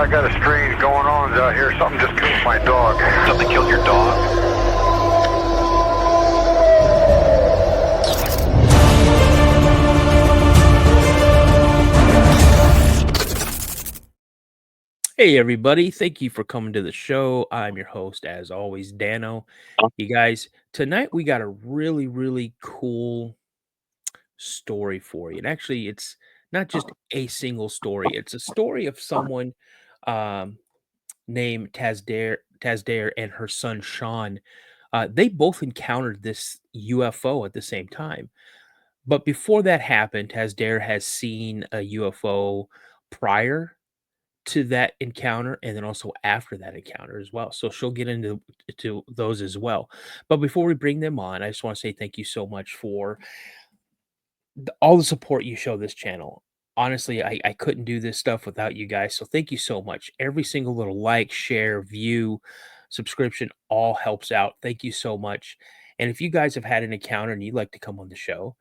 I got a strange going on out here. Something just killed my dog. Something killed your dog? Hey everybody, thank you for coming to the show. I'm your host, as always, Dano. You guys, tonight we got a really cool story for you. And actually, it's not just a single story, it's a story of someone um, named Tasdare and her son Shaun. They both encountered this UFO at the same time. But before that happened, Tasdare has seen a UFO prior to that encounter and then also after that encounter as well. So she'll get into to those as well. But before we bring them on, I just want to say thank you so much for all the support you show this channel. Honestly, I couldn't do this stuff without you guys. So thank you so much. Every single little like, share, view, subscription all helps out. Thank you so much. And if you guys have had an encounter and you'd like to come on the show,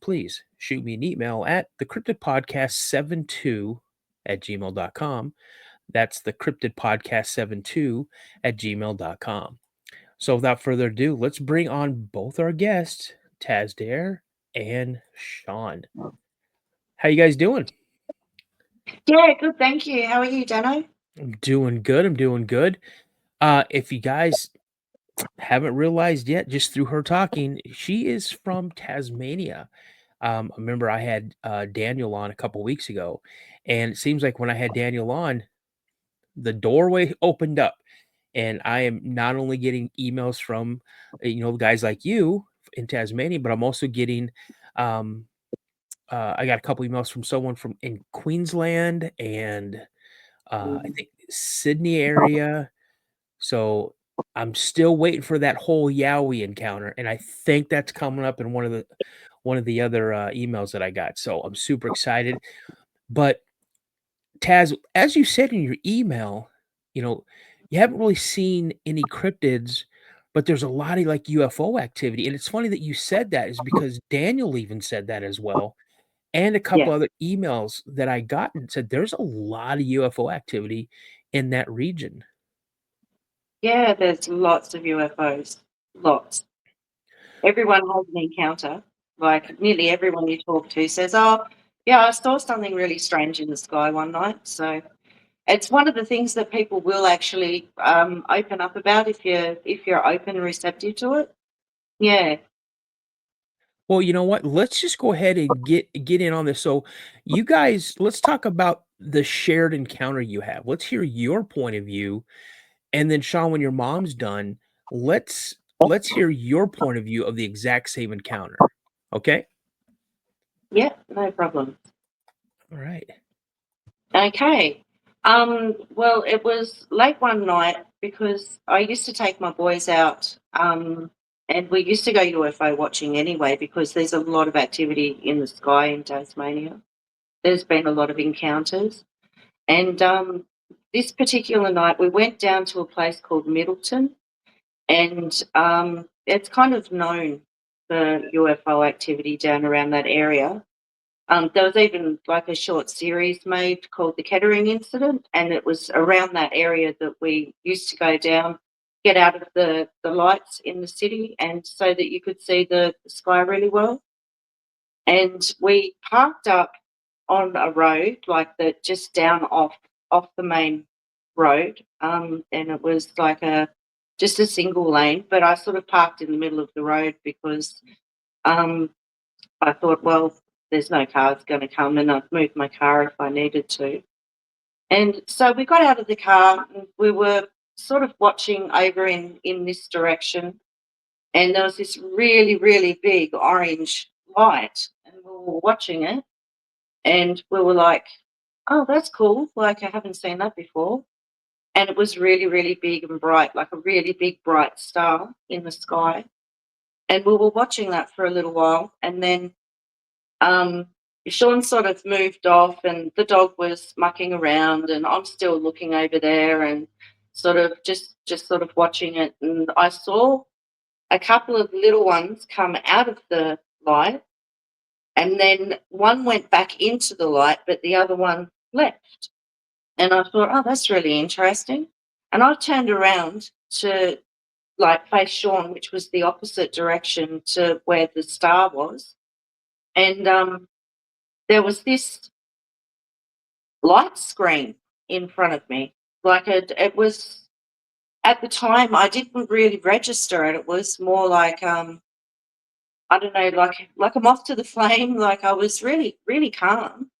please shoot me an email at the Cryptid Podcast 72 at gmail.com. That's the Cryptid Podcast 72 at gmail.com. So without further ado, let's bring on both our guests, Tasdare and Shaun. How you guys doing? Yeah, good. Thank you. How are you, Dano? I'm doing good. If you guys haven't realized yet, just through her talking, she is from Tasmania. I remember I had Daniel on a couple weeks ago, and it seems like when I had Daniel on, the doorway opened up, and I am not only getting emails from guys like you in Tasmania, but I'm also getting I got a couple emails from someone from in Queensland and I think Sydney area. So I'm still waiting for that whole Yowie encounter, and I think that's coming up in one of the other emails that I got. So I'm super excited. But Taz, as you said in your email, you haven't really seen any cryptids, but there's a lot of like UFO activity. And it's funny that you said that is because Daniel even said that as well. And a couple Yeah. other emails that I got and said there's a lot of UFO activity in that region. Yeah, there's lots of UFOs. Lots. Everyone has an encounter. Like nearly everyone you talk to says, "Oh, yeah, I saw something really strange in the sky one night." So it's one of the things that people will actually open up about if you're open and receptive to it. Yeah. Well, you know what? Let's just go ahead and get in on this. So, you guys, let's talk about the shared encounter you have. Let's hear your point of view, and then Sean, when your mom's done, let's hear your point of view of the exact same encounter. Okay? Yeah, no problem. All right. Okay. Well, it was late one night because I used to take my boys out, and we used to go UFO watching anyway because there's a lot of activity in the sky in Tasmania. There's been a lot of encounters. And this particular night, we went down to a place called Middleton, and it's kind of known for UFO activity down around that area. There was even like a short series made called The Kettering Incident, and it was around that area that we used to go down, get out of the lights in the city, and so that you could see the sky really well. And we parked up on a road like that, just down off the main road, and it was like just a single lane. But I sort of parked in the middle of the road because I thought, well, there's no cars going to come, and I'd move my car if I needed to. And so we got out of the car, and we were sort of watching over in this direction, and there was this really big orange light, and we were watching it, and we were like, oh, that's cool. Like, I haven't seen that before. And it was really big and bright, like a really big bright star in the sky. And we were watching that for a little while, and then Shaun sort of moved off, and the dog was mucking around, and I'm still looking over there and sort of just sort of watching it. And I saw a couple of little ones come out of the light, and then one went back into the light, but the other one left. And I thought, oh, that's really interesting. And I turned around to like face Shaun, which was the opposite direction to where the star was. And there was this light screen in front of me. Like it was at the time I didn't really register it. It was more like I don't know, like a moth to the flame. Like I was really, really calm.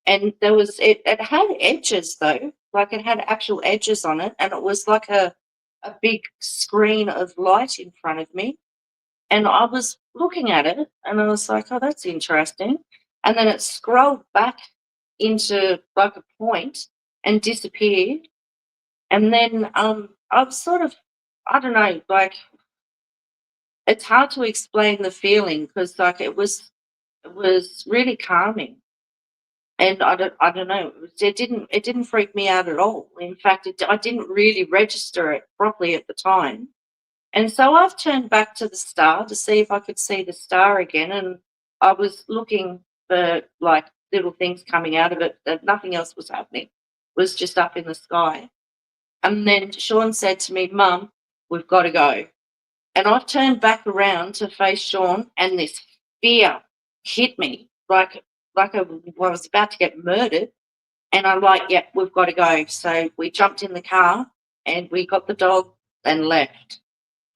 And there was it had edges though, like it had actual edges on it, and it was like a big screen of light in front of me. And I was looking at it and I was like, oh, that's interesting. And then it scrolled back into like a point and disappeared. And then I was sort of, I don't know, like it's hard to explain the feeling because like it was really calming. And I don't know, it didn't freak me out at all. In fact, I didn't really register it properly at the time. And so I've turned back to the star to see if I could see the star again, and I was looking for, like, little things coming out of it, that nothing else was happening. It was just up in the sky. And then Shaun said to me, "Mum, we've gotta go." And I turned back around to face Shaun, and this fear hit me like I was about to get murdered. And I'm like, "Yep, we've got to go." So we jumped in the car and we got the dog and left.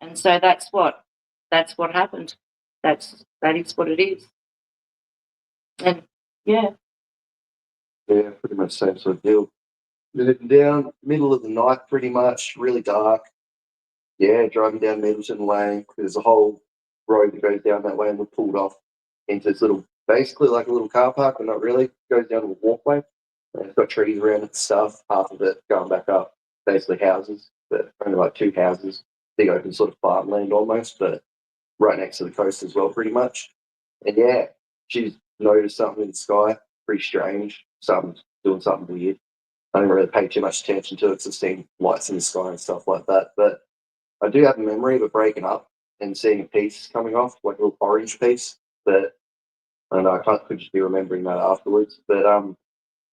And so that's what happened. That is what it is. And yeah, Yeah, pretty much same sort of deal. Moving down, middle of the night, pretty much, really dark. Yeah, driving down Middleton Lane. There's a whole road that goes down that way, and we pulled off into this little, basically like a little car park, but not really. It goes down to a walkway. And it's got trees around it and stuff. Half of it going back up, basically houses, but only like two houses. Big open sort of farmland almost, but right next to the coast as well, pretty much. And yeah, she's noticed something in the sky, pretty strange. Something's doing something weird. I didn't really pay too much attention to it because I've seen lights in the sky and stuff like that. But I do have a memory of it breaking up and seeing a piece coming off, like a little orange piece. But I don't know, could just be remembering that afterwards. But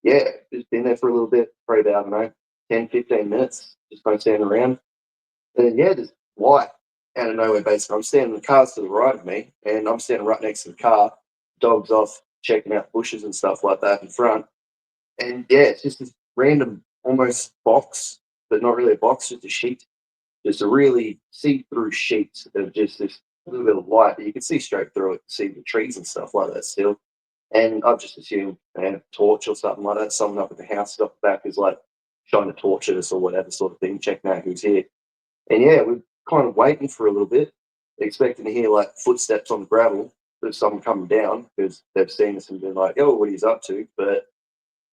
yeah, just been there for a little bit, probably about, I don't know, 10, 15 minutes, just kind of standing around. And then, yeah, there's light out of nowhere, basically. I'm standing, the car's to the right of me, and I'm standing right next to the car. Dog's off checking out bushes and stuff like that in front. And yeah, it's just this random, almost box, but not really a box, just a sheet. Just a really see-through sheet of just this little bit of light that you can see straight through it, see the trees and stuff like that still. And I've just assumed a torch or something like that. Someone up at the house stuff back is like trying to torch us or whatever sort of thing, checking out who's here. And yeah, we're kind of waiting for a little bit, expecting to hear like footsteps on the gravel of someone coming down because they've seen us and been like, oh, what he's up to. But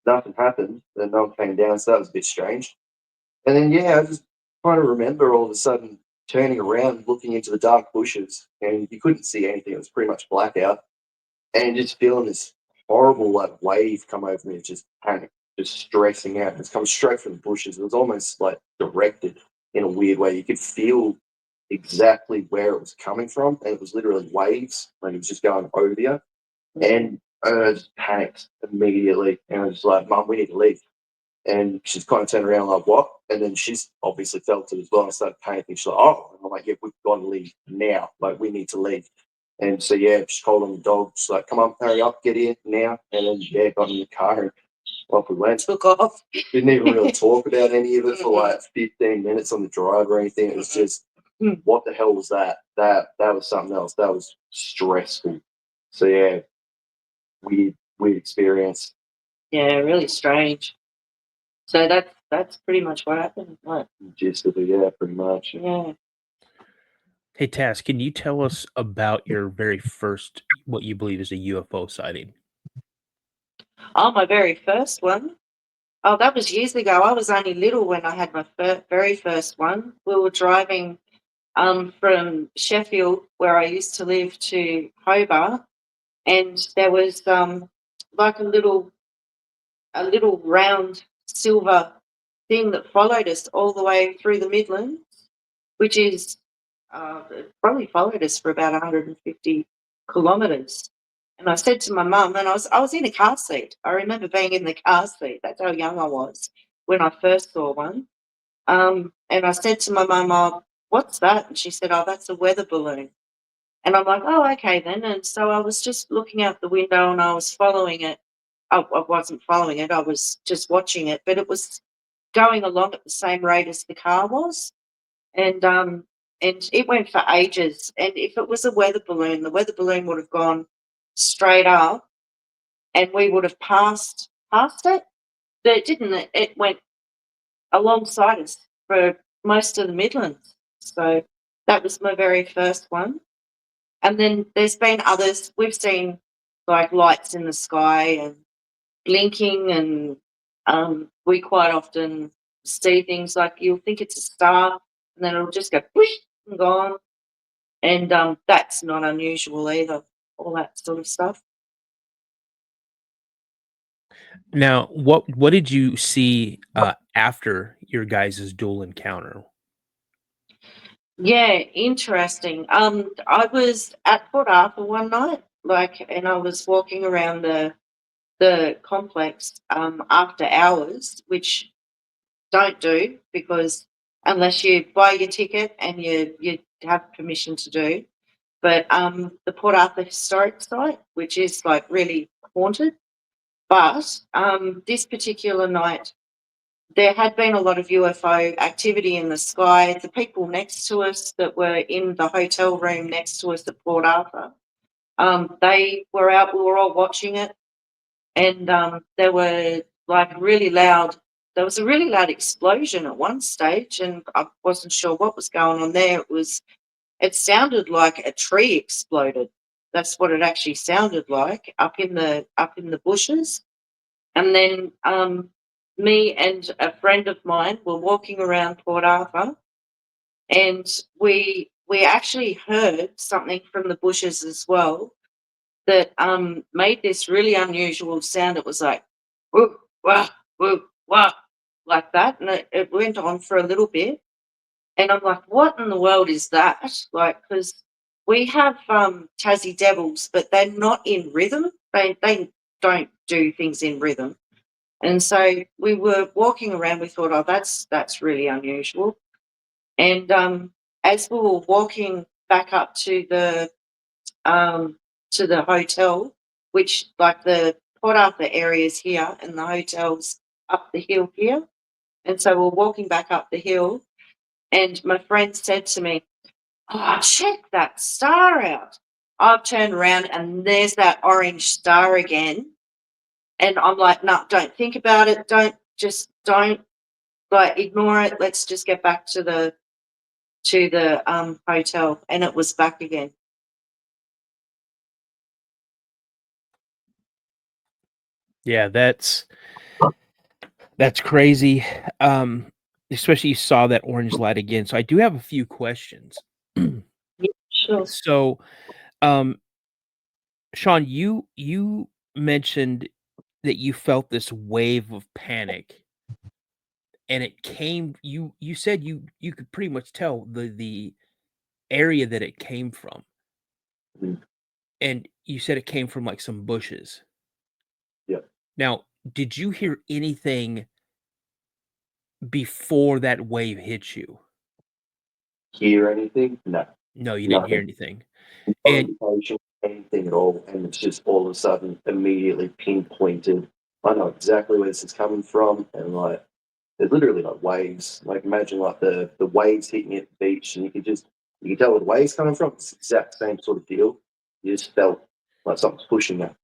nothing happened and no one came down, so that was a bit strange. And then yeah, I just kind of remember all of a sudden turning around, looking into the dark bushes, and you couldn't see anything. It was pretty much blackout, and just feeling this horrible like wave come over me, just panic, just stressing out. It's coming straight from the bushes. It was almost like directed in a weird way. You could feel exactly where it was coming from, and it was literally waves, and it was just going over you. And I just panicked immediately, and I was like, "Mum, we need to leave." And she's kind of turned around like, "What?" And then she's obviously felt it as well. I started panicking. She's like, "Oh," and I'm like, "Yeah, we've got to leave now. Like, we need to leave." And so yeah, she called on the dog. She's like, "Come on, hurry up, get in now." And then yeah, got in the car and off we went. took off. Didn't even really talk about any of it for like 15 minutes on the drive or anything. It was just, what the hell was that? That was something else. That was stressful. So yeah, weird experience. Yeah, really strange. So that's pretty much what happened. Right. Gist of it, yeah, pretty much. Yeah. Hey, Tass, can you tell us about your very first, what you believe is a UFO sighting? Oh, my very first one. Oh, that was years ago. I was only little when I had my very first one. We were driving from Sheffield, where I used to live, to Hobart, and there was like a little round silver thing that followed us all the way through the Midlands, which is it probably followed us for about 150 kilometres. And I said to my mum, and I was in a car seat. I remember being in the car seat. That's how young I was. when I first saw one. And I said to my mum, "Oh, what's that?" And she said, "Oh, that's a weather balloon." And I'm like, "Oh, okay then." And so I was just looking out the window and I was following it. I wasn't following it, I was just watching it, but it was going along at the same rate as the car was. And it went for ages. And if it was a weather balloon, the weather balloon would have gone straight up and we would have passed it. But it didn't. It went alongside us for most of the Midlands. So that was my very first one. And then there's been others. We've seen like lights in the sky and blinking, and we quite often see things like you'll think it's a star and then it'll just go whoosh and gone. And that's not unusual either, all that sort of stuff. Now, what did you see after your guys' dual encounter? Yeah, interesting. I was at Port Arthur one night, and I was walking around the complex after hours, which don't do because unless you buy your ticket and you have permission to do. But the Port Arthur Historic Site, which is like really haunted. But this particular night, there had been a lot of UFO activity in the sky. The people next to us that were in the hotel room next to us at Port Arthur, they were out. We were all watching it, and there were like really loud. There was a really loud explosion at one stage, and I wasn't sure what was going on there. It sounded like a tree exploded. That's what it actually sounded like up in the bushes. And then me and a friend of mine were walking around Port Arthur, and we actually heard something from the bushes as well that made this really unusual sound. It was like whoop, wah, whoop, wah, like that, and it went on for a little bit. And I'm like, what in the world is that? Like, because we have Tassie Devils, but they're not in rhythm. They don't do things in rhythm. And so we were walking around. We thought, oh, that's really unusual. And as we were walking back up to the hotel, which like the Port Arthur area is here, and the hotel's up the hill here. And so we're walking back up the hill, and my friend said to me, "Oh, check that star out." I've turned around and there's that orange star again. And I'm like, no, don't think about it. Don't like ignore it. Let's just get back to the hotel. And it was back again. Yeah, that's crazy. Especially you saw that orange light again. So I do have a few questions. Yeah, sure. So, Shaun, you mentioned that you felt this wave of panic, and it came. You said you could pretty much tell the area that it came from, Mhm. and you said it came from like some bushes. Yeah. Now, did you hear anything before that wave hit you? Hear anything? No, No, you didn't hear nothing. anything. No And indication, anything at all. And it's just all of a sudden immediately pinpointed. I know exactly where this is coming from. And like, there's literally like waves. Like imagine like the waves hitting at the beach, and you can tell where the waves coming from. It's the exact same sort of deal. You just felt like something's pushing you,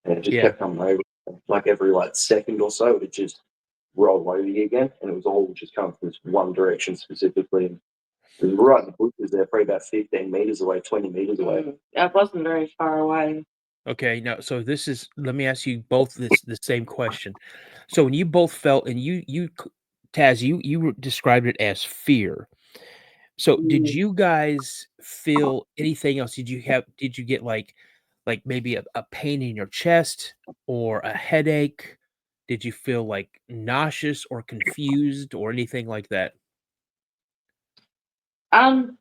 and it just yeah, kept coming over. Like every like second or so, it just rolled over you again, and it was all just coming from this one direction specifically. And it was right in the bushes there, probably about 15 meters away, 20 meters away. It wasn't very far away. okay. Now, so this is. Let me ask you both the same question. So when you both felt, and Taz, you described it as fear. So did Mm. you guys feel anything else? Did you get like maybe a pain in your chest or a headache? Did you feel like nauseous or confused or anything like that? Um,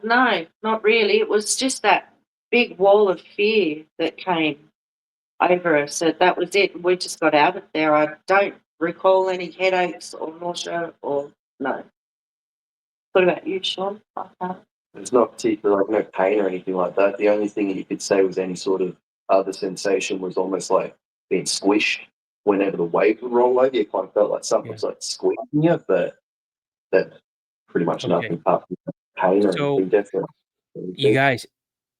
no, not really. It was just that big wall of fear that came over us. So that was it. We just got out of there. I don't recall any headaches or nausea or no. What about you, Shaun? It's not particularly like no pain or anything like that. The only thing you could say was any sort of other sensation was almost like being squished whenever the wave would roll over. You kind of felt like something was like squeezing you, but that pretty much Okay. nothing apart from pain or So, anything. Definitely. you guys,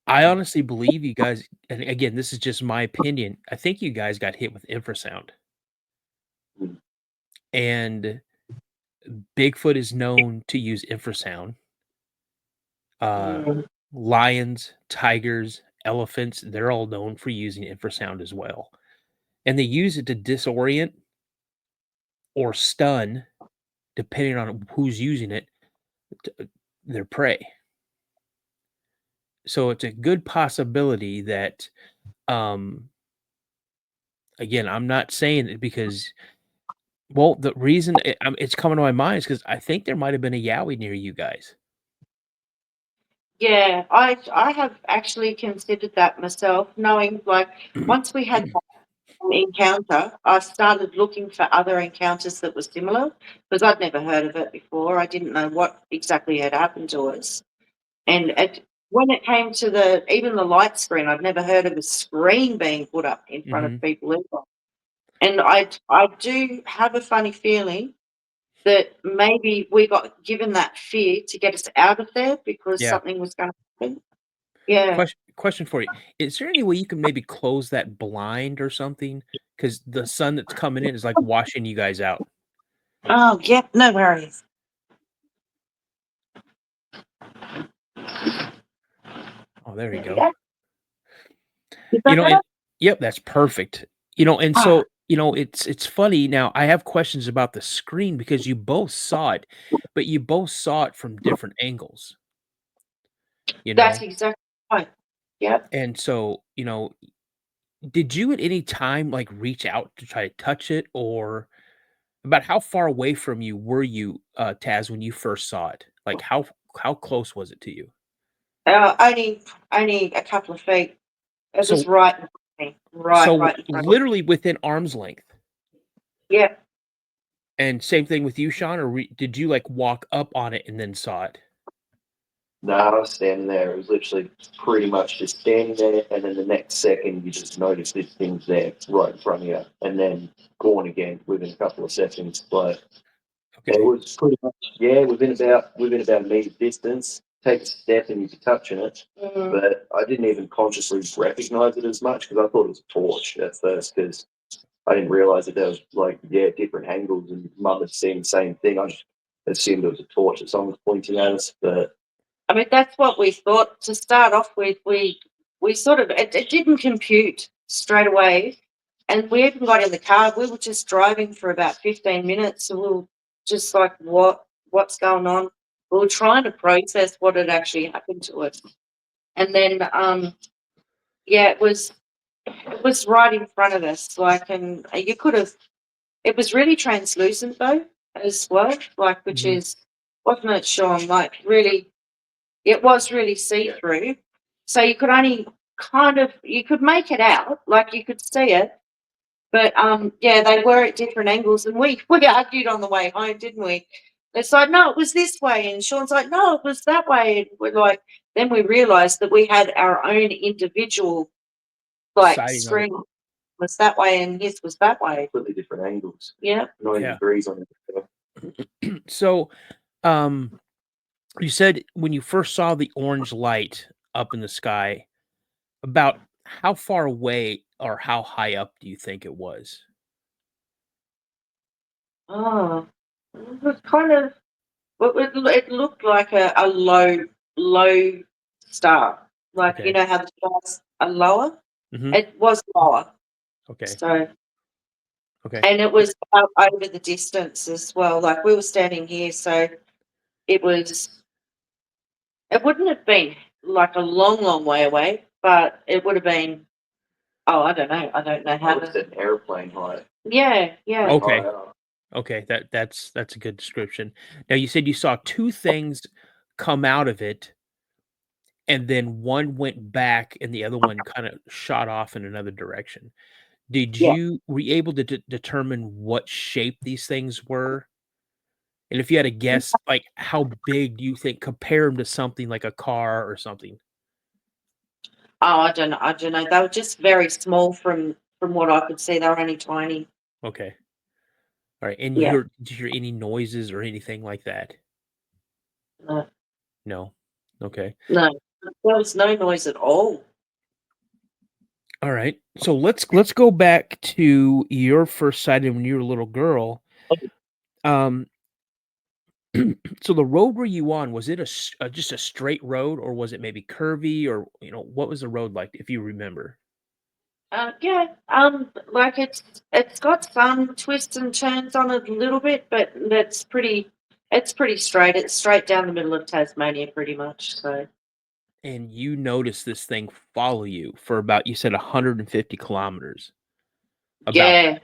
I honestly believe you guys, and again, this is just my opinion. I think you guys got hit with infrasound. Mm. And Bigfoot is known to use infrasound. Lions, tigers, elephants, they're all known for using infrasound as well. And they use it to disorient or stun, depending on who's using it, their prey. So it's a good possibility that, again, I'm not saying it because, well, the reason it's coming to my mind is because I think there might have been a Yowie near you guys. Yeah, I have actually considered that myself, knowing like once we had that encounter, I started looking for other encounters that were similar because I'd never heard of it before. I didn't know what exactly had happened to us. And when it came to even the light screen, I'd never heard of a screen being put up in front of people either. And I do have a funny feeling that maybe we got given that fear to get us out of there because Yeah. something was going to happen. Yeah. Question for you. Is there any way you can maybe close that blind or something? Because the sun that's coming in is like washing you guys out. Oh, yep. No worries. Oh, there you go. Yeah. Is You that know, better? and yep, that's perfect. You know, and so, you know, it's funny now. I have questions about the screen because you both saw it, but you both saw it from different angles, you That's know? exactly right. Yep. And so, you know, did you at any time like reach out to try to touch it, or about how far away from you were you, Taz, when you first saw it? Like how close was it to you? Only a couple of feet. It was So right in front of me. so Right in front of me. literally within arm's length. Yeah. And same thing with you, Shaun, or did you like walk up on it and then saw it? No, I was standing there. It was literally pretty much just standing there, and then the next second you just notice this thing's there right in front of you, and then gone again within a couple of seconds. But it Okay. was pretty much within about a meter distance. Take a step and you're touching it, but I didn't even consciously recognize it as much because I thought it was a torch at first because I didn't realize that there was different angles, and Mum had seen the same thing. I just assumed it was a torch that someone was pointing at us, but I mean, that's what we thought to start off with. We sort of it didn't compute straight away, and we even got in the car. We were just driving for about 15 minutes, and we were just like, what's going on? We were trying to process what had actually happened to us, and then yeah, it was right in front of us, like, and you could have. It was really translucent though, as well, like which is wasn't it, Shaun? Like really. It was really see-through, so you could only you could make it out, like you could see it, but yeah, they were at different angles, and we argued on the way home, didn't we? It's like, no, it was this way, and Shaun's like, no, it was that way, and we're like, then we realised that we had our own individual like Sighting of it. screen was that way, and his was that way. completely different angles. Yeah. 90 Yeah. degrees on it. So, you said when you first saw the orange light up in the sky, about how far away or how high up do you think it was? Oh, it was kind of. Well, it looked like a low star. Like, you Okay. know how the stars are lower? Mhm. It was lower. Okay. So, Okay. and it was out over the distance as well. Like, we were standing here, so it wouldn't have been like a long way away, but it would have been, oh, I don't know. I don't know how It's to. an airplane height. Yeah. Okay. High up. Okay. That's a good description. Now you said you saw two things come out of it, and then one went back and the other one kind of shot off in another direction. Yeah. were you able to determine what shape these things were? And if you had to guess, like, how big do you think compare them to something like a car or something? Oh, I don't know. I don't know. They were just very small from what I could see. They were only tiny. Okay. All right. And Yeah. did you hear any noises or anything like that? No, No. Okay. no. There was no noise at all. All right. So let's go back to your first sighting when you were a little girl. Um so the road were you on? Was it just a straight road, or was it maybe curvy, or what was the road like if you remember? Yeah. Like it's got some twists and turns on it a little bit, but it's pretty straight. It's straight down the middle of Tasmania, pretty much. So And you noticed this thing follow you for about, you said, 150 kilometers. About yeah,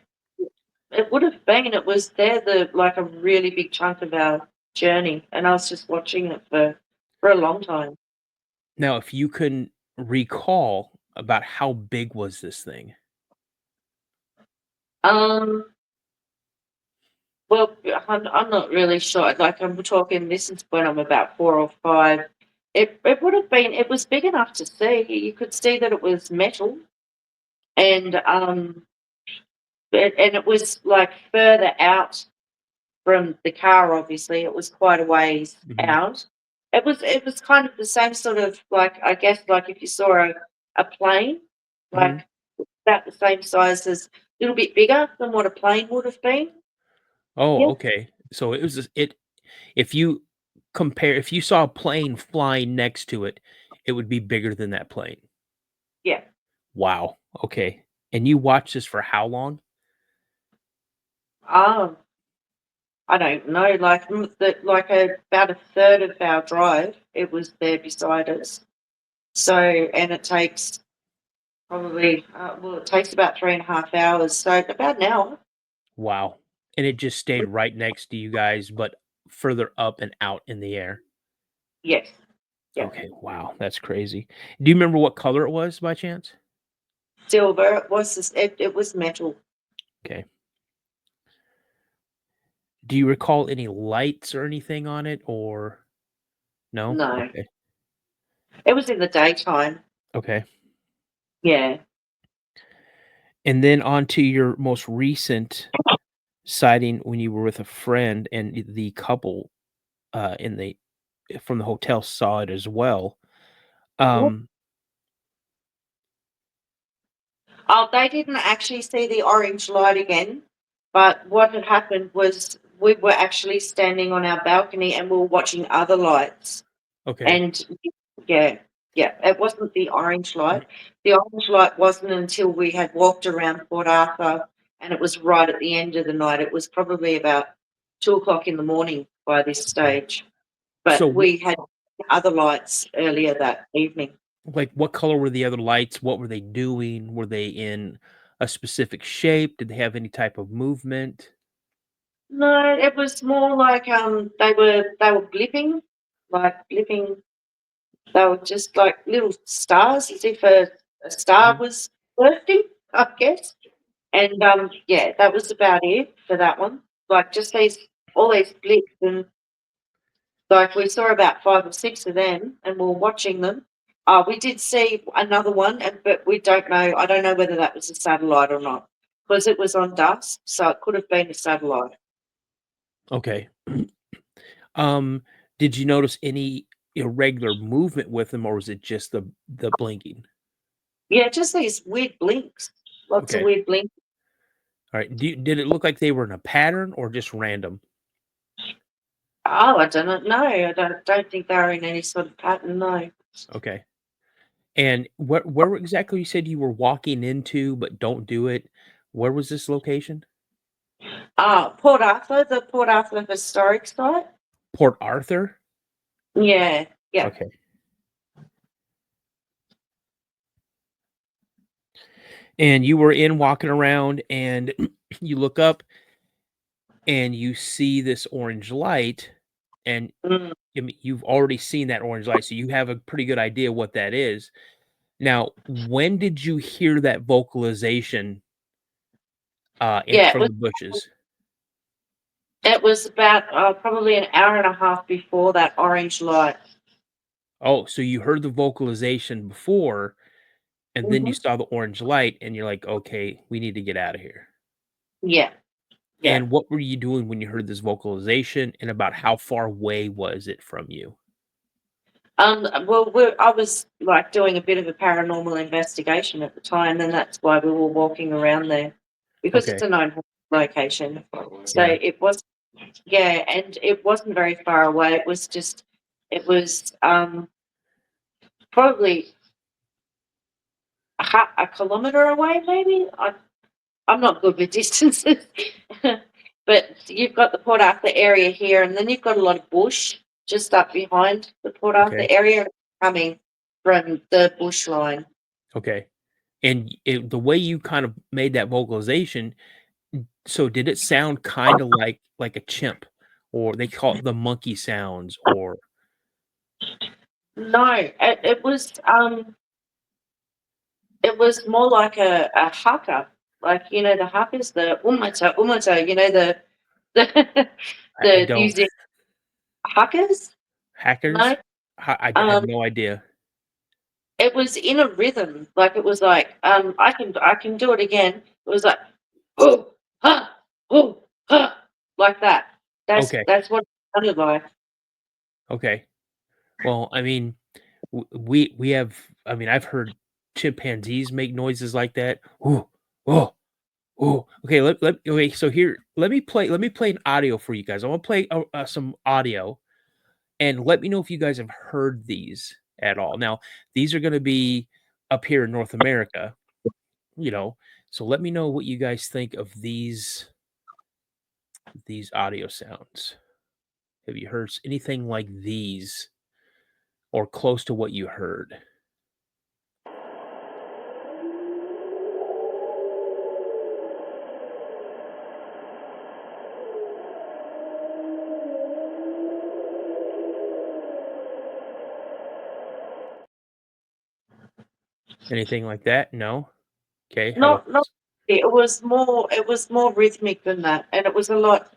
it would have been. It was there the like a really big chunk of our journey, and I was just watching it for a long time. Now, if you can recall, about how big was this thing? Um, well, I'm not really sure. Like I'm talking, this is when I'm about 4 or 5. It would have been. It was big enough to see. You could see that it was metal, and and it was like further out from the car. Obviously, it was quite a ways Mhm, out. It was kind of the same sort of like I guess like if you saw a plane, mhm. like about the same size as a little bit bigger than what a plane would have been. Oh, Yeah, okay. So it was if you if you saw a plane flying next to it, it would be bigger than that plane. yeah. Wow. Okay. And you watched this for how long? Um, I don't know, like about a third of our drive, it was there beside us. So, and it takes probably well, it takes about 3.5 hours, so about an hour. Wow. And it just stayed right next to you guys, but further up and out in the air. Yes, yeah. Okay, wow, that's crazy. Do you remember what color it was by chance? Silver. It was metal. Okay. Do you recall any lights or anything on it, or no? No, Okay. it was in the daytime. Okay. Yeah. And then on to your most recent sighting when you were with a friend and the couple in the from the hotel saw it as well. Um Oh, they didn't actually see the orange light again, but what had happened was we were actually standing on our balcony and we were watching other lights. okay. And yeah, yeah, it wasn't the orange light. The orange light wasn't until we had walked around Port Arthur, and it was right at the end of the night. It was probably about 2 o'clock in the morning by this Okay. stage. So But we had other lights earlier that evening. like, what color were the other lights? What were they doing? Were they in a specific shape? Did they have any type of movement? No, it was more like they were blipping, like blipping. They were just like little stars, as if a star Mhm. was bursting, I guess. And yeah, that was about it for that one. Like just these all these blips, and like we saw about 5 or 6 of them, and we are watching them. We did see another one, but we don't know. I don't know whether that was a satellite or not because it was on dusk, so it could have been a satellite. Okay. Um, did you notice any irregular movement with them, or was it just the blinking? Yeah, just these weird blinks, lots of Okay. weird blinks. All right. Did it look like they were in a pattern or just random? Oh, I don't know. I don't think they're in any sort of pattern. No. Okay. And where exactly you said you were walking into, but don't do it? Where was this location? Port Arthur, the Port Arthur historic site. Port Arthur? Yeah, yeah. Okay. And you were in walking around and you look up and you see this orange light, and Mm. I mean, you've already seen that orange light, so you have a pretty good idea what that is. Now, when did you hear that vocalization Yeah, from the bushes. it was about probably an hour and a half before that orange light. Oh, so you heard the vocalization before, and then you Mhm. saw the orange light, and you're like, "Okay, we need to get out of here." Yeah, yeah. And what were you doing when you heard this vocalization, and about how far away was it from you? Well, I was like doing a bit of a paranormal investigation at the time, and that's why we were walking around there because Okay, it's a known location. So yeah, it was, yeah, and it wasn't very far away. It was probably a kilometer away, maybe. I'm not good with distances, but you've got the Port Arthur area here, and then you've got a lot of bush just up behind the Port Arthur okay, area coming from the bush line. okay. And the way you kind of made that vocalization, so did it sound kinda like a chimp, or they call it the monkey sounds, or No, it was more like a haka, like the hakas, the umata, the I the New don't. Zealand hakas. Hackers? No, I have um, no idea. it was in a rhythm, like it was like I can do it again. It was like oh ha oh ha like that. That's Okay, that's what it sounded like. okay. Well, I mean, we have I mean, I've heard chimpanzees make noises like that. "Ooh, oh, oh." Okay, okay, so here, let me play an audio for you guys. I wanna play, some audio, and let me know if you guys have heard these at all. Now, these are gonna be up here in North America, you know, so let me know what you guys think of these audio sounds. Have you heard anything like these or close to what you heard? Anything like that? No? Okay, how about Not this? it was more rhythmic than that, and it was a lot.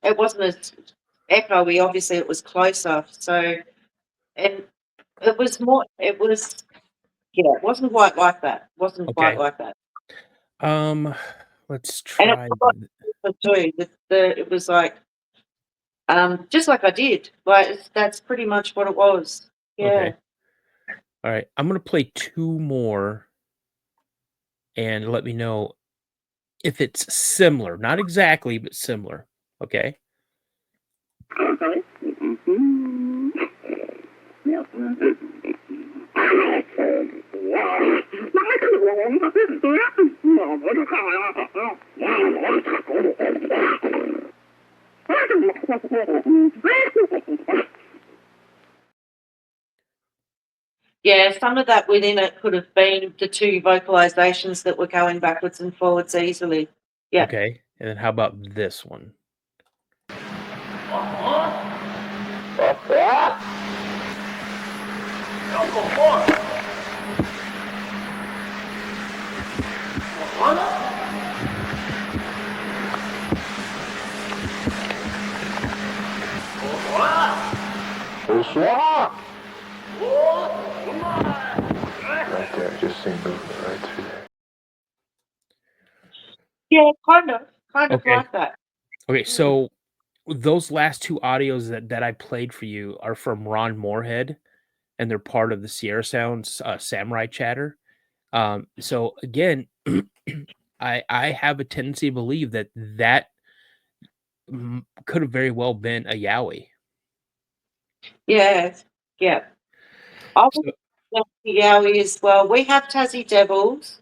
It wasn't as echoey. Obviously, it was closer. So, and it was more. It was yeah. It wasn't quite like that. Wasn't quite Okay. like that. Um, let's And it try was a lot th deeper too. It was like just like I did. Like that's pretty much what it was. Yeah. okay. Alright, I'm gonna play 2 more and let me know if it's similar, not exactly, but similar, okay? Okay. Mhm. Yep. Yeah, some of that within it could have been the two vocalizations that were going backwards and forwards easily. Yeah. Okay, and then how about this one? Right there, just seen movement right through there. Yeah, kind of Okay. like that. Okay, Mm. so those last 2 audios that I played for you are from Ron Moorhead, and they're part of the Sierra Sounds, Samurai Chatter. So again, I have a tendency to believe that could have very well been a Yowie. Yeah, yeah. I would So like the Yowie as well. We have Tassie Devils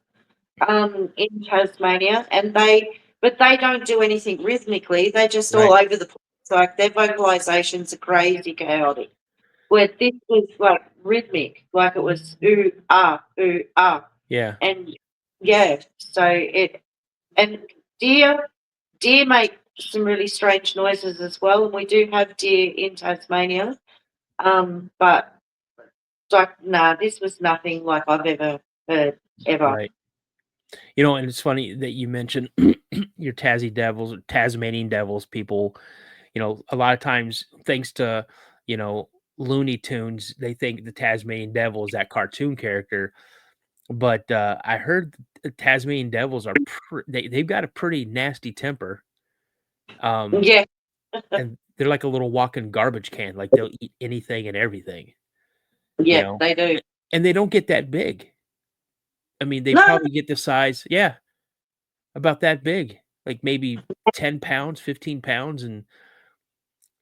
in Tasmania, and they don't do anything rhythmically. They're just all right, over the place. Like their vocalizations are crazy chaotic. Where this was like rhythmic, like it was ooh ah, yeah, and yeah. So it and deer deer make some really strange noises as well, and we do have deer in Tasmania. But like, nah, this was nothing like I've ever heard ever. right. And it's funny that you mentioned your Tasmanian devils people. A lot of times, thanks to, Looney Tunes, they think the Tasmanian devil is that cartoon character. But I heard the Tasmanian devils are they've got a pretty nasty temper. Yeah, And they're like a little walking garbage can. Like they'll eat anything and everything, you yeah, know. they do. And they don't get that big. I mean, they No, probably get the size, yeah, about that big, like maybe 10 pounds, 15 pounds, and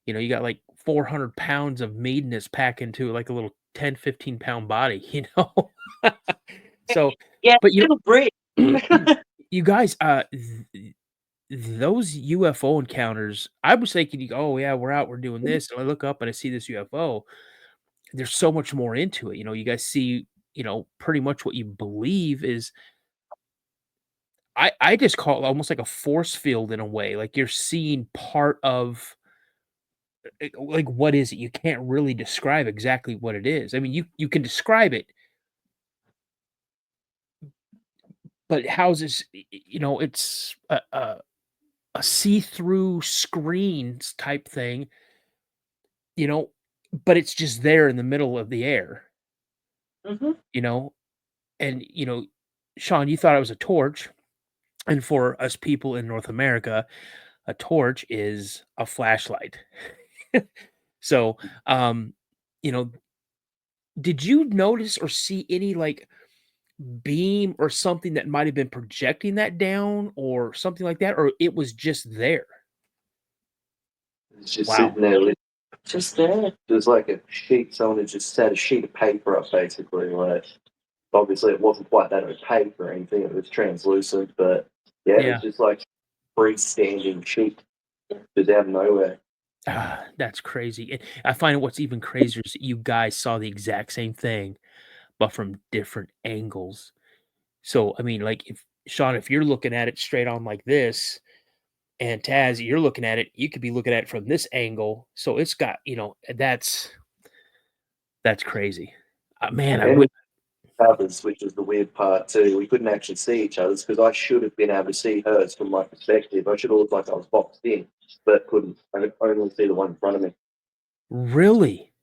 you got like 400 pounds of meanness packed into like a little 10, 15-pound body. So, yeah, but little brick. you guys, those UFO encounters, I was thinking, oh yeah, we're out, we're doing this, and I look up and I see this UFO. There's so much more into it. You guys see, pretty much what you believe is. I just call it almost like a force field in a way. Like you're seeing part of like what is it? You can't really describe exactly what it is. I mean, you can describe it, but how's this? It's a see-through screens type thing. You know, but it's just there in the middle of the air. Hmm. You know, and Shaun, you thought it was a torch, and for us people in North America, a torch is a flashlight. So, you know, did you notice or see any like beam or something that might have been projecting that down or something like that, or it was just there? It's just Wow. sitting there. Just there. There's like a sheet. Someone had just had a sheet of paper up, basically. Like, obviously, it wasn't quite that opaque or anything. It was translucent, but yeah, it Yeah. was just like freestanding sheet, just out of nowhere. That's crazy. I find what's even crazier is that you guys saw the exact same thing, but from different angles. So, I mean, like if Shaun, if you're looking at it straight on like this, and Taz, you're looking at it, you could be looking at it from this angle. So it's got, that's crazy. Man, I And would. others, which is the weird part too. We couldn't actually see each other's because I should have been able to see hers from my perspective. I should have looked like I was boxed in, but couldn't. I could only see the one in front of me. Really?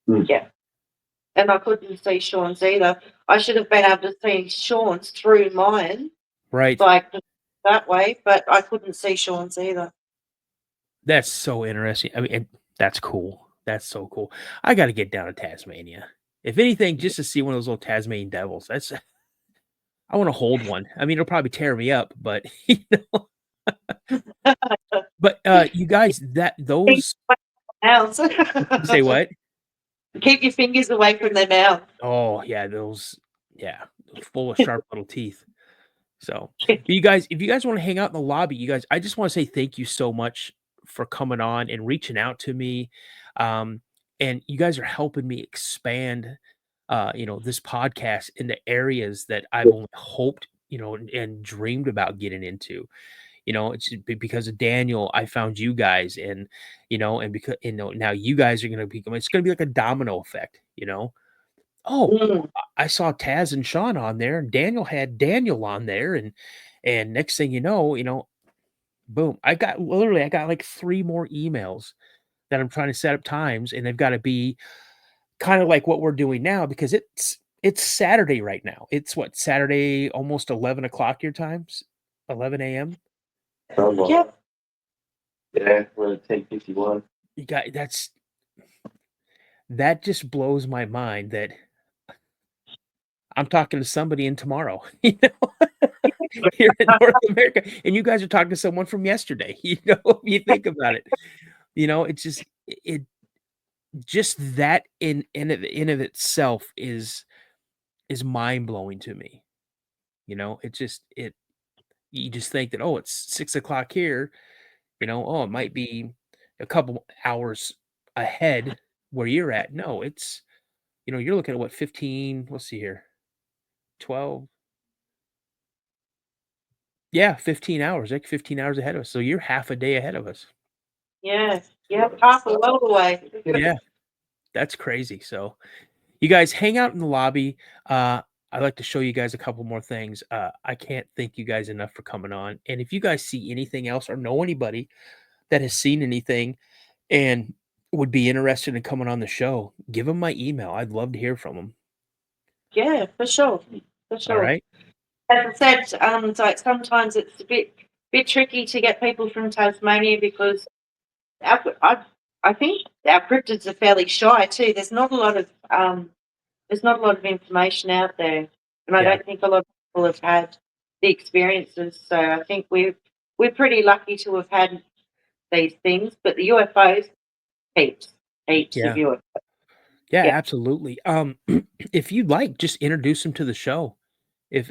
Yeah. And I couldn't see Shaun's either. I should have been able to see Shaun's through mine, Right. like that way, but I couldn't see Shaun's either. That's so interesting. I mean, and that's cool. That's so cool. I got to get down to Tasmania. If anything, just to see one of those little Tasmanian devils. I want to hold one. I mean, it'll probably tear me up, but but you guys, those Mouths. say what? Keep your fingers away from their mouth. Oh yeah, those full of sharp little teeth. So you guys, if you guys want to hang out in the lobby, you guys, I just want to say thank you so much for coming on and reaching out to me. And you guys are helping me expand this podcast into areas that I've only hoped, and dreamed about getting into. It's because of Daniel, I found you guys, and because now you guys are going to become. It's going to be like a domino effect. Oh, Mm. I saw Taz and Shaun on there, and Daniel had Daniel on there, and next thing you know, boom! I got like 3 more emails that I'm trying to set up times, and they've got to be kind of like what we're doing now because it's Saturday right now. It's what, Saturday, almost 11 o'clock your times, 11 a.m. Yep. Yeah, we're at 10:51. You got that just blows my mind that I'm talking to somebody in tomorrow, here in North America, and you guys are talking to someone from yesterday. If you think about it, it's just that in of itself is mind blowing to me. You just think that, oh, it's 6 o'clock here. Oh, it might be a couple hours ahead where you're at. No, it's you're looking at what, 15. Let's see here, 12. Yeah, 15 hours, like 15 hours ahead of us. So you're half a day ahead of us. Yeah. Yep. Half a load away. Yeah, that's crazy. So you guys hang out in the lobby. I'd like to show you guys a couple more things. I can't thank you guys enough for coming on. And if you guys see anything else or know anybody that has seen anything and would be interested in coming on the show, give them my email. I'd love to hear from them. Yeah, for sure. For All sure. right. As I said, like sometimes it's a bit tricky to get people from Tasmania because I think our cryptids are fairly shy too. There's not a lot of information out there, and I Yeah. don't think a lot of people have had the experiences. So I think we're pretty lucky to have had these things. But the UFOs, heaps Yeah. of UFOs. Yeah, Yeah. absolutely. If you'd like, just introduce them to the show. If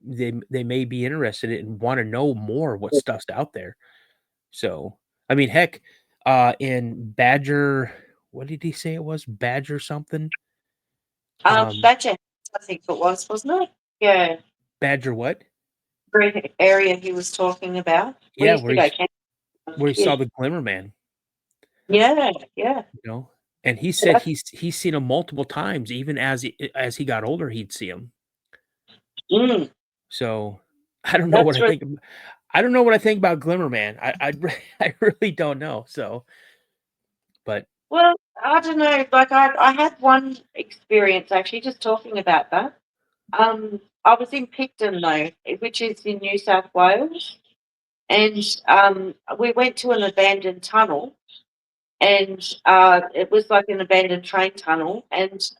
they may be interested and want to know more what stuff's out there. So, I mean, heck, in Badger, what did he say it was? Badger something? Badger, I think it was, wasn't it? Yeah, Badger what? great area he was talking about. We Yeah, used to go camping. where he saw the Glimmer Man, Yeah. and he said he's seen him multiple times, even as he got older, he'd see him. Mm, So I don't know that's what I think. I don't know what I think about Glimmer Man. I really don't know. So, but well, I don't know. Like I had one experience actually, just talking about that. I was in Picton though, which is in New South Wales, and we went to an abandoned tunnel, and it was like an abandoned train tunnel, and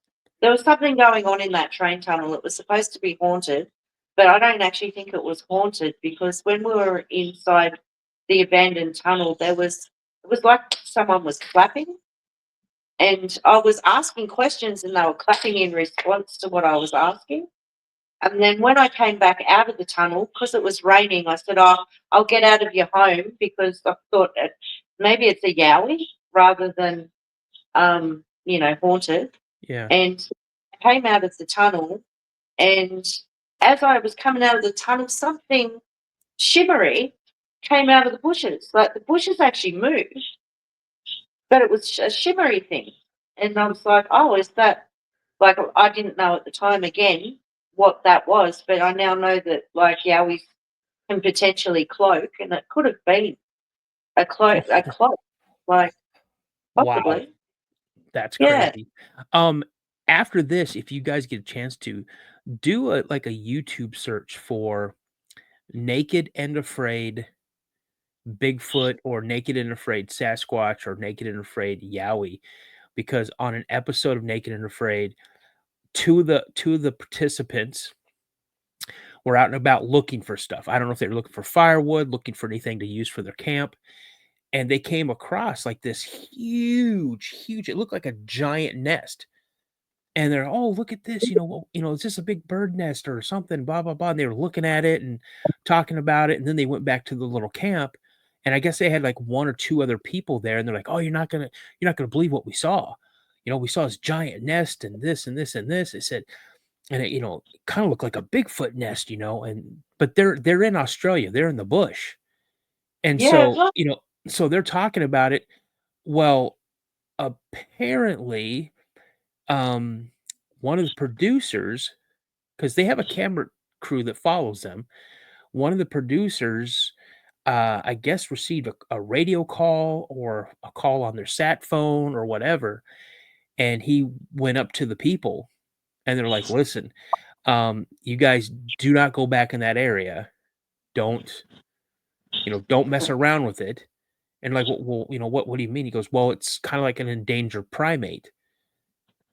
there was something going on in that train tunnel. It was supposed to be haunted, but I don't actually think it was haunted because when we were inside the abandoned tunnel, it was like someone was clapping, and I was asking questions, and they were clapping in response to what I was asking. And then when I came back out of the tunnel, because it was raining, I said, "Oh, I'll get out of your home," because I thought maybe it's a yowie rather than haunted. yeah. And I came out of the tunnel, and as I was coming out of the tunnel, something shimmery came out of the bushes. Like the bushes actually moved, but it was a shimmery thing. And I was like, "Oh, is that?" Like I didn't know at the time again what that was, but I now know that like yowies can potentially cloak, and it could have been a cloak, like Wow, possibly. that's Yeah. crazy. After this, if you guys get a chance to do a YouTube search for Naked and Afraid Bigfoot or Naked and Afraid Sasquatch or Naked and Afraid Yowie, because on an episode of Naked and Afraid, two of the participants were out and about looking for stuff. I don't know if they were looking for firewood, looking for anything to use for their camp, and they came across like this huge, it looked like a giant nest. And they're, "Oh, look at this, well, is this a big bird nest or something, blah, blah, blah." And they were looking at it and talking about it, and then they went back to the little camp, and I guess they had like one or two other people there, and they're like, "Oh, you're not gonna believe what we saw. We saw this giant nest and this and this and this." They said, and it, kind of looked like a Bigfoot nest, but they're in Australia, they're in the bush. And Yeah. so, so they're talking about it. Well, apparently, one of the producers, because they have a camera crew that follows them, one of the producers, I guess, received a radio call or a call on their sat phone or whatever, and he went up to the people, and they're like, "Listen, you guys do not go back in that area. Don't don't mess around with it." And like, "Well, what do you mean?" He goes, "Well, it's kind of like an endangered primate."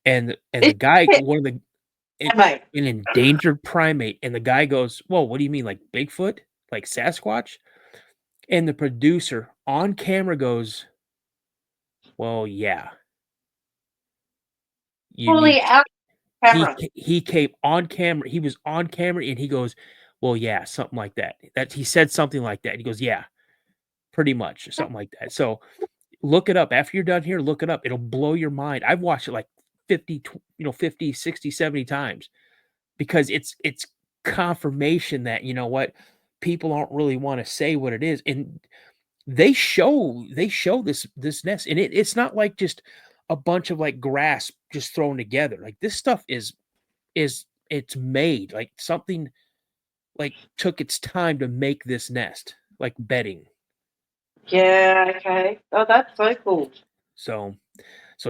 And the guy, one of the Mate. an endangered primate, and the guy goes, "Whoa, what do you mean, like Bigfoot? Like Sasquatch?" And the producer on camera goes, "Well, yeah. You need." Fully out of camera. He came on camera. He was on camera, and he goes, "Well, yeah, something like that." That he said something like that. He goes, "Yeah, pretty much something like that." So look it up after you're done here. Look it up. It'll blow your mind. I've watched it like 50, 60, 70 times. Because it's confirmation that, what, people aren't really wanna say what it is, and they show this nest, and it's not like just a bunch of, like, grass just thrown together. Like, this stuff is it's made, like something like took its time to make this nest, like bedding. Yeah, okay. Oh, that's so cool. So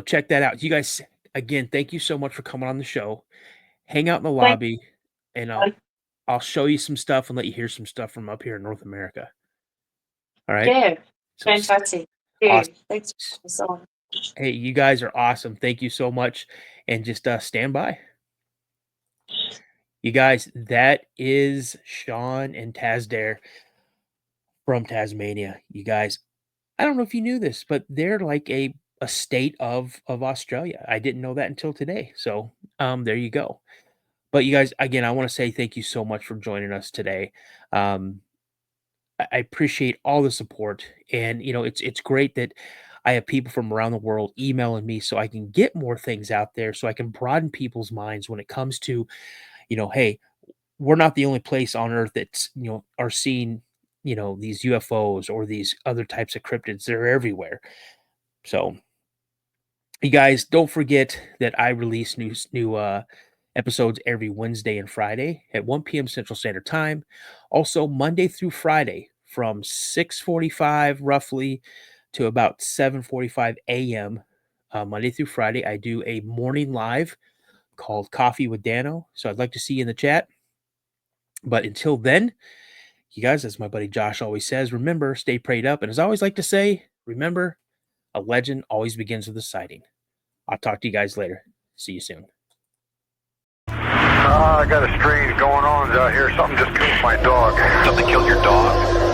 check that out. You guys, again, thank you so much for coming on the show. Hang out in the lobby, and I'll show you some stuff and let you hear some stuff from up here in North America. All right. Yeah, So, fantastic. Yeah, awesome. thanks for the song. Hey, you guys are awesome. Thank you so much. And just stand by. You guys, that is Shaun and Tasdare from Tasmania. You guys, I don't know if you knew this, but they're like a state of Australia. I didn't know that until today. So there you go. But you guys, again, I want to say thank you so much for joining us today. I appreciate all the support, and it's great that I have people from around the world emailing me so I can get more things out there, so I can broaden people's minds when it comes to, hey, we're not the only place on Earth that's are seeing these UFOs or these other types of cryptids. They're everywhere. So you guys don't forget that I release new episodes every Wednesday and Friday at 1 p.m. Central Standard Time. Also Monday through Friday from 6:45 roughly to about 7:45 a.m. Monday through Friday, I do a morning live called Coffee with Dano. So I'd like to see you in the chat. But until then, you guys, as my buddy Josh always says, remember, stay prayed up. And as I always like to say, remember, a legend always begins with a sighting. I'll talk to you guys later. See you soon. I got a strange going on out here. Something just killed my dog. Something killed your dog?